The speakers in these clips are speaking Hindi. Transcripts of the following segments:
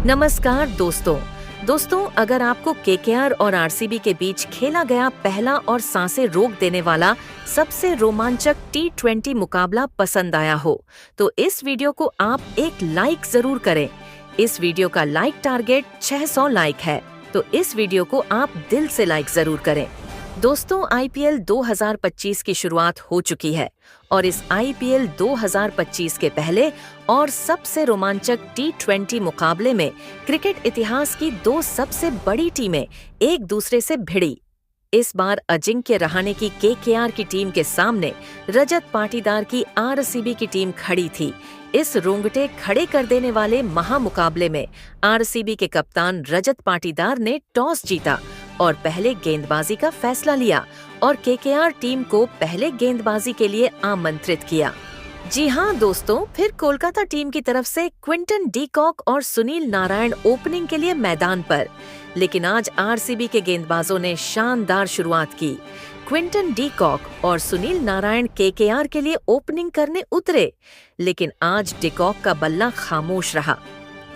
नमस्कार दोस्तों, अगर आपको केकेआर और आरसीबी के बीच खेला गया पहला और सांसें रोक देने वाला सबसे रोमांचक टी20 मुकाबला पसंद आया हो तो इस वीडियो को आप एक लाइक जरूर करें। इस वीडियो का लाइक टारगेट 600 लाइक है, तो इस वीडियो को आप दिल से लाइक जरूर करें। दोस्तों, आईपीएल 2025 की शुरुआत हो चुकी है और इस आईपीएल 2025 के पहले और सबसे रोमांचक टी20 मुकाबले में क्रिकेट इतिहास की दो सबसे बड़ी टीमें एक दूसरे से भिड़ी। इस बार अजिंक्य रहाणे की केकेआर की टीम के सामने रजत पाटीदार की आरसीबी की टीम खड़ी थी। इस रोंगटे खड़े कर देने वाले महामुकाबले में आरसीबी के कप्तान रजत पाटीदार ने टॉस जीता और पहले गेंदबाजी का फैसला लिया और केकेआर टीम को पहले गेंदबाजी के लिए आमंत्रित किया। जी हाँ दोस्तों, फिर कोलकाता टीम की तरफ से क्विंटन डी कॉक और सुनील नारायण ओपनिंग के लिए मैदान पर। लेकिन आज आरसीबी के गेंदबाजों ने शानदार शुरुआत की। क्विंटन डी कॉक और सुनील नारायण केकेआर के लिए ओपनिंग करने उतरे, लेकिन आज डी कॉक का बल्ला खामोश रहा।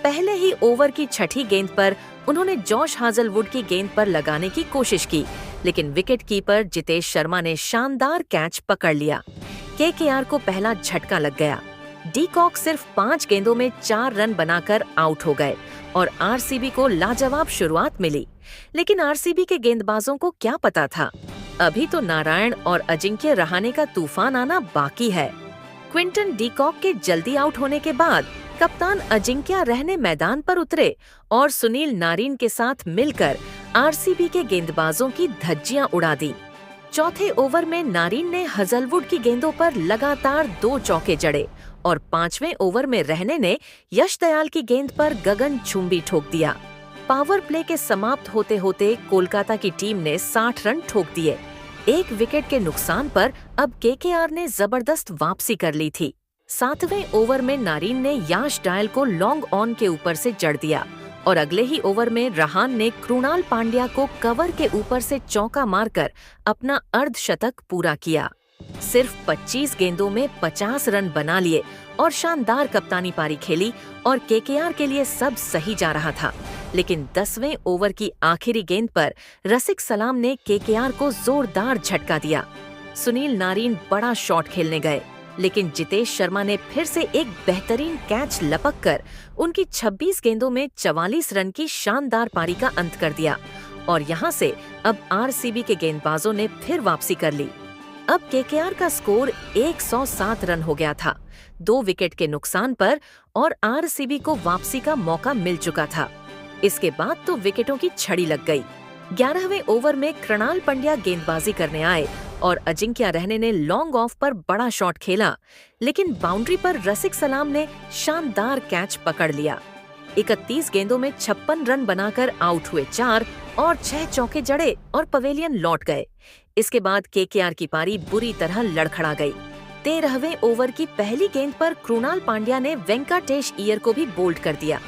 पहले ही ओवर की छठी गेंद पर उन्होंने जॉश हाजलवुड की गेंद पर लगाने की कोशिश की, लेकिन विकेट कीपर जितेश शर्मा ने शानदार कैच पकड़ लिया। केकेआर को पहला झटका लग गया। डी कॉक सिर्फ 5 गेंदों में 4 रन बनाकर आउट हो गए और आरसीबी को लाजवाब शुरुआत मिली। लेकिन आरसीबी के गेंदबाजों को क्या पता था, अभी तो नारायण और अजिंक्य रहाणे का तूफान आना बाकी है। क्विंटन डी कॉक के जल्दी आउट होने के बाद कप्तान अजिंक्य रहाणे मैदान पर उतरे और सुनील नारायण के साथ मिलकर आरसीबी के गेंदबाजों की धज्जियां उड़ा दी। चौथे ओवर में नारायण ने हाजलवुड की गेंदों पर लगातार 2 चौके जड़े और 5वें ओवर में रहाणे ने यश दयाल की गेंद पर गगनचुंबी ठोक दिया। पावर प्ले के समाप्त होते होते कोलकाता की टीम ने 60 रन ठोक दिए। 1 विकेट के नुकसान पर अब केकेआर ने जबरदस्त वापसी कर ली थी। 7वें ओवर में नारायण ने यश दयाल को लॉन्ग ऑन के ऊपर से जड़ दिया और अगले ही ओवर में रहाणे ने कृणाल पांड्या को कवर के ऊपर से चौका मारकर अपना अर्धशतक पूरा किया। सिर्फ 25 गेंदों में 50 रन बना लिए और शानदार कप्तानी पारी खेली और केकेआर के लिए सब सही जा रहा था। लेकिन 10वें ओवर की आखिरी गेंद पर रसिक सलाम ने केकेआर को जोरदार झटका दिया। सुनील नारायण बड़ा शॉट खेलने गए, लेकिन जितेश शर्मा ने फिर से एक बेहतरीन कैच लपककर उनकी 26 गेंदों में 44 रन की शानदार पारी का अंत कर दिया और यहां से अब आरसीबी के गेंदबाजों ने फिर वापसी कर ली। अब केकेआर का स्कोर 107 रन हो गया था 2 विकेट के नुकसान पर और आरसीबी को वापसी का मौका मिल चुका था। इसके बाद तो विकेटों की छड़ी लग गई। 11वें ओवर में कृणाल पांड्या गेंदबाजी करने आए और अजिंक्य रहाणे ने लॉन्ग ऑफ पर बड़ा शॉट खेला, लेकिन बाउंड्री पर रसिक सलाम ने शानदार कैच पकड़ लिया। 31 गेंदों में 56 रन बनाकर आउट हुए 4 और 6 चौके जड़े और पवेलियन लौट गए। इसके बाद केकेआर की पारी बुरी तरह लड़खड़ा गई। 13वें ओवर की पहली गेंद पर कृणाल पांड्या ने वेंकटेश अय्यर को भी बोल्ड कर दिया।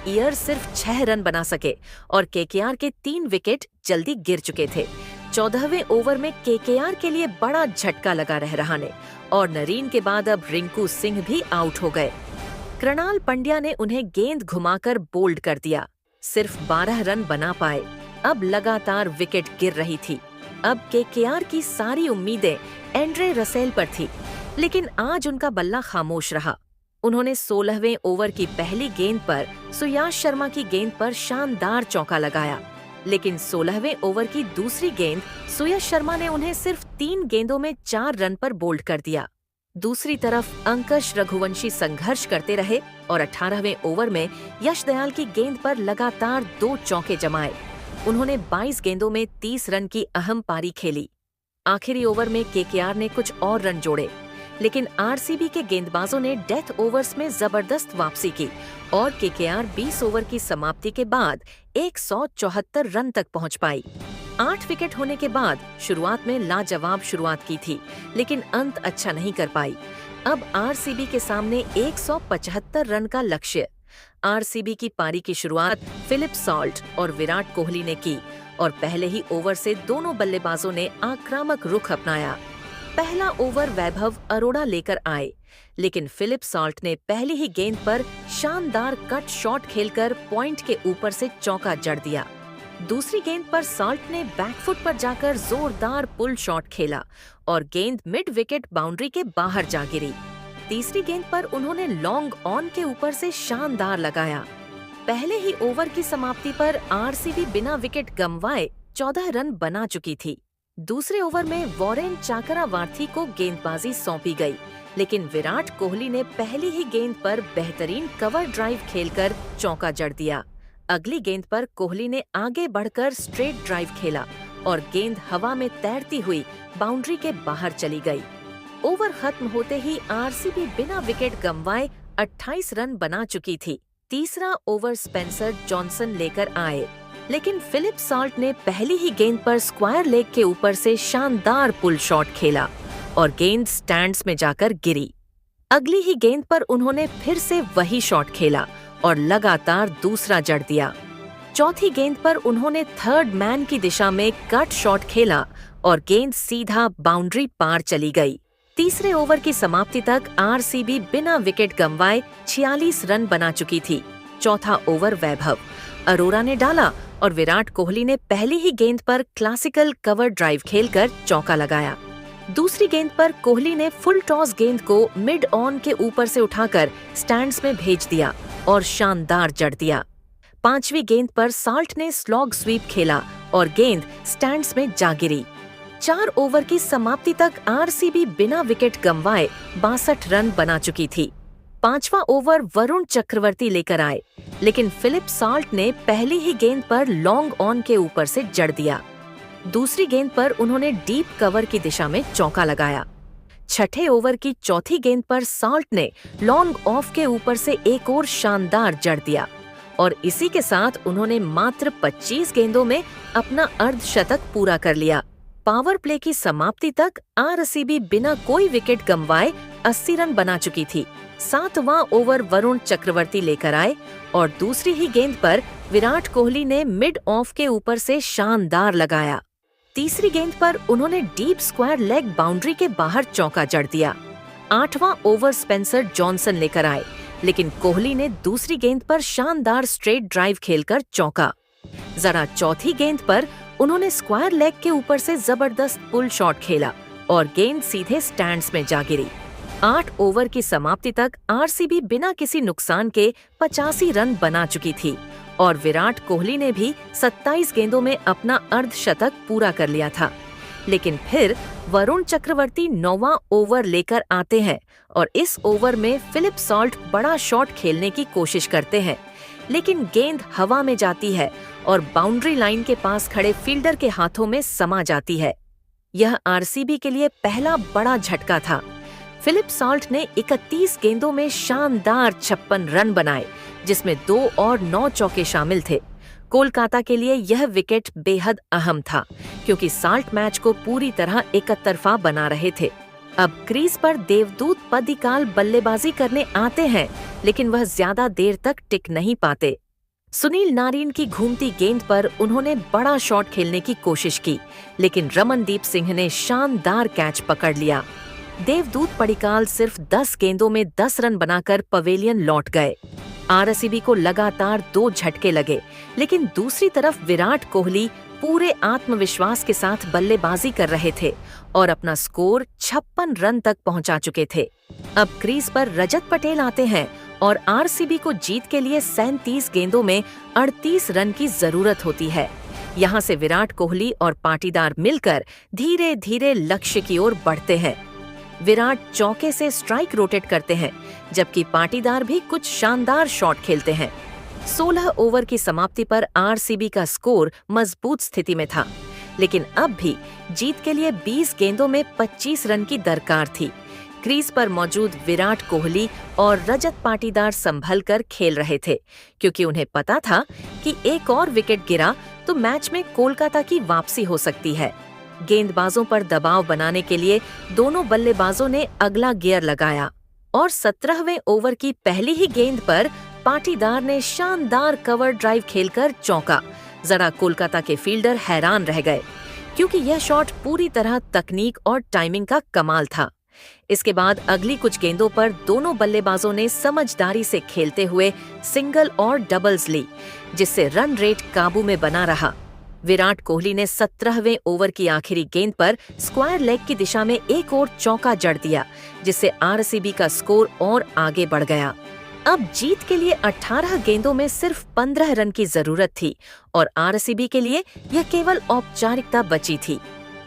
अय्यर सिर्फ 6 रन बना सके और केकेआर के 3 विकेट जल्दी गिर चुके थे। 14वें ओवर में केकेआर के लिए बड़ा झटका लगा रहाणे और नारायण के बाद अब रिंकू सिंह भी आउट हो गए। कृणाल पांड्या ने उन्हें गेंद घुमाकर बोल्ड कर दिया। सिर्फ 12 रन बना पाए। अब लगातार विकेट गिर रही थी। अब केकेआर की सारी उम्मीदें एंड्रे रसेल पर थी, लेकिन आज उनका बल्ला खामोश रहा। उन्होंने 16वें ओवर की पहली गेंद पर सुयाश शर्मा की गेंद पर शानदार चौका लगाया, लेकिन 16वें ओवर की दूसरी गेंद सुयश शर्मा ने उन्हें सिर्फ 3 गेंदों में 4 रन पर बोल्ड कर दिया। दूसरी तरफ अंकुश रघुवंशी संघर्ष करते रहे और 18वें ओवर में यश दयाल की गेंद पर लगातार 2 चौके जमाए। उन्होंने 22 गेंदों में 30 रन की अहम पारी खेली। आखिरी ओवर में केकेआर ने कुछ और रन जोड़े, लेकिन आरसीबी के गेंदबाजों ने डेथ ओवर्स में जबरदस्त वापसी की और केकेआर 20 ओवर की समाप्ति के बाद 174 रन तक पहुंच पाई। 8 विकेट होने के बाद शुरुआत में लाजवाब शुरुआत की थी, लेकिन अंत अच्छा नहीं कर पाई। अब आरसीबी के सामने 175 रन का लक्ष्य। आरसीबी की पारी की शुरुआत फिलिप सॉल्ट और विराट कोहली ने की और पहले ही ओवर से दोनों बल्लेबाजों ने आक्रामक रुख अपनाया। पहला ओवर वैभव अरोड़ा लेकर आए, लेकिन फिलिप सॉल्ट ने पहली ही गेंद पर शानदार कट शॉट खेलकर पॉइंट के ऊपर से चौका जड़ दिया। दूसरी गेंद पर साल्ट ने बैकफुट पर जाकर जोरदार पुल शॉट खेला और गेंद मिड विकेट बाउंड्री के बाहर जा गिरी। तीसरी गेंद पर उन्होंने लॉन्ग ऑन के ऊपर से शानदार लगाया। पहले ही ओवर की समाप्ति पर आरसीबी बिना विकेट गंवाए 14 रन बना चुकी थी। दूसरे ओवर में वॉरेन चाकरावार्थी को गेंदबाजी सौंपी गई, लेकिन विराट कोहली ने पहली ही गेंद पर बेहतरीन कवर ड्राइव खेलकर चौका जड़ दिया। अगली गेंद पर कोहली ने आगे बढ़कर स्ट्रेट ड्राइव खेला और गेंद हवा में तैरती हुई बाउंड्री के बाहर चली गई। ओवर खत्म होते ही आरसीबी बिना विकेट गंवाए 28 रन बना चुकी थी। तीसरा ओवर स्पेंसर जॉनसन लेकर आए, लेकिन फिलिप साल्ट ने पहली ही गेंद पर स्क्वायर लेग के ऊपर से शानदार पुल शॉट खेला और गेंद स्टैंड्स में जाकर गिरी। अगली ही गेंद पर उन्होंने फिर से वही शॉट खेला और लगातार दूसरा जड़ दिया। चौथी गेंद पर उन्होंने थर्ड मैन की दिशा में कट शॉट खेला और गेंद सीधा बाउंड्री पार चली गई। तीसरे ओवर की समाप्ति तक आरसीबी बिना विकेट गंवाए 46 रन बना चुकी थी। चौथा ओवर वैभव अरोरा ने डाला और विराट कोहली ने पहली ही गेंद पर क्लासिकल कवर ड्राइव खेलकर चौका लगाया। दूसरी गेंद पर कोहली ने फुल टॉस गेंद को मिड ऑन के ऊपर से उठाकर स्टैंड्स में भेज दिया और शानदार जड़ दिया। पांचवी गेंद पर साल्ट ने स्लॉग स्वीप खेला और गेंद स्टैंड्स में जा गिरी। 4 ओवर की समाप्ति तक आरसीबी बिना विकेट गंवाए 62 रन बना चुकी थी। पांचवा ओवर वरुण चक्रवर्ती लेकर आए, लेकिन फिलिप साल्ट ने पहली ही गेंद पर लॉन्ग ऑन के ऊपर से जड़ दिया। दूसरी गेंद पर उन्होंने डीप कवर की दिशा में चौका लगाया। छठे ओवर की चौथी गेंद पर साल्ट ने लॉन्ग ऑफ के ऊपर से एक और शानदार जड़ दिया और इसी के साथ उन्होंने मात्र 25 गेंदों में अपना अर्धशतक पूरा कर लिया। पावर प्ले की समाप्ति तक आरसीबी बिना कोई विकेट गंवाए 80 रन बना चुकी थी। 7वां ओवर वरुण चक्रवर्ती लेकर आए और दूसरी ही गेंद पर विराट कोहली ने मिड ऑफ के ऊपर से शानदार लगाया। तीसरी गेंद पर उन्होंने डीप स्क्वायर लेग बाउंड्री के बाहर चौका जड़ दिया। 8वां ओवर स्पेंसर जॉनसन लेकर आए, लेकिन कोहली ने दूसरी गेंद पर शानदार स्ट्रेट ड्राइव खेलकर चौका। जरा चौथी गेंद पर उन्होंने स्क्वायर लेग के ऊपर से जबरदस्त पुल शॉट खेला और गेंद सीधे स्टैंड्स में जा गिरी। 8 ओवर की समाप्ति तक आरसीबी बिना किसी नुकसान के 85 रन बना चुकी थी और विराट कोहली ने भी 27 गेंदों में अपना अर्धशतक पूरा कर लिया था। लेकिन फिर वरुण चक्रवर्ती 9वां ओवर लेकर आते हैं और इस ओवर में फिलिप साल्ट बड़ा शॉट खेलने की कोशिश करते हैं, लेकिन गेंद हवा में जाती है और बाउंड्री लाइन के पास खड़े फील्डर के हाथों में समा जाती है। यह आरसीबी के लिए पहला बड़ा झटका था। फिलिप साल्ट ने 31 गेंदों में शानदार 56 रन बनाए, जिसमें 2 और 9 चौके शामिल थे। कोलकाता के लिए यह विकेट बेहद अहम था, क्योंकि साल्ट मैच को पूरी तरह एकतरफा बना रहे थे। अब क्रीज पर देवदूत पद्दिकाल बल्लेबाजी करने आते हैं, लेकिन वह ज्यादा देर तक टिक नहीं पाते। सुनील नारिन की घूमती गेंद पर उन्होंने बड़ा शॉट खेलने की कोशिश की, लेकिन रमनदीप सिंह ने शानदार कैच पकड़ लिया। देवदूत पडिक्काल सिर्फ 10 गेंदों में 10 रन बनाकर पवेलियन लौट गए। आरसीबी को लगातार 2 झटके लगे, लेकिन दूसरी तरफ विराट कोहली पूरे आत्मविश्वास के साथ बल्लेबाजी कर रहे थे और अपना स्कोर 56 रन तक पहुंचा चुके थे। अब क्रीज पर रजत पटेल आते हैं और आरसीबी को जीत के लिए 37 गेंदों में 38 रन की जरूरत होती है। यहाँ से विराट कोहली और पाटीदार मिलकर धीरे धीरे लक्ष्य की ओर बढ़ते हैं। विराट चौके से स्ट्राइक रोटेट करते हैं, जबकि पाटीदार भी कुछ शानदार शॉट खेलते हैं। 16 ओवर की समाप्ति पर आरसीबी का स्कोर मजबूत स्थिति में था, लेकिन अब भी जीत के लिए 20 गेंदों में 25 रन की दरकार थी। क्रीज पर मौजूद विराट कोहली और रजत पाटीदार संभल कर खेल रहे थे, क्योंकि उन्हें पता था कि एक और विकेट गिरा तो मैच में कोलकाता की वापसी हो सकती है। गेंदबाजों पर दबाव बनाने के लिए दोनों बल्लेबाजों ने अगला गियर लगाया और 17वें ओवर की पहली ही गेंद पर पाटीदार ने शानदार कवर ड्राइव खेलकर चौका। जरा कोलकाता के फील्डर हैरान रह गए, क्योंकि यह शॉट पूरी तरह तकनीक और टाइमिंग का कमाल था। इसके बाद अगली कुछ गेंदों पर दोनों बल्लेबाजों ने समझदारी से खेलते हुए सिंगल और डबल्स ली, जिससे रन रेट काबू में बना रहा। विराट कोहली ने 17वें ओवर की आखिरी गेंद पर स्क्वायर लेग की दिशा में एक और चौका जड़ दिया, जिससे आरसीबी का स्कोर और आगे बढ़ गया। अब जीत के लिए 18 गेंदों में सिर्फ 15 रन की जरूरत थी और आरसीबी के लिए यह केवल औपचारिकता बची थी।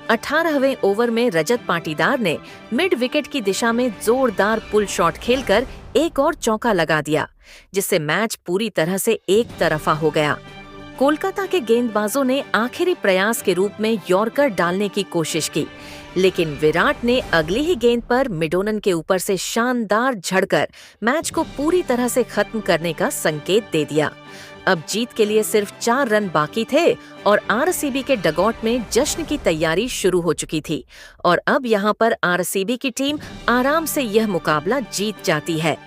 18वें ओवर में रजत पाटीदार ने मिड विकेट की दिशा में जोरदार पुल शॉट खेलकर एक और चौका लगा दिया, जिससे मैच पूरी तरह से एक तरफा हो गया। कोलकाता के गेंदबाजों ने आखिरी प्रयास के रूप में यॉर्कर डालने की कोशिश की, लेकिन विराट ने अगली ही गेंद पर मिडोनन के ऊपर से शानदार झड़कर मैच को पूरी तरह से खत्म करने का संकेत दे दिया। अब जीत के लिए सिर्फ 4 रन बाकी थे और आरसीबी के डगआउट में जश्न की तैयारी शुरू हो चुकी थी और अब यहाँ पर आरसीबी की टीम आराम से यह मुकाबला जीत जाती है।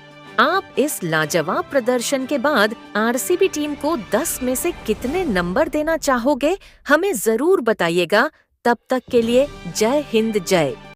आप इस लाजवाब प्रदर्शन के बाद आरसीबी टीम को 10 में से कितने नंबर देना चाहोगे, हमें जरूर बताइएगा। तब तक के लिए जय हिंद जय।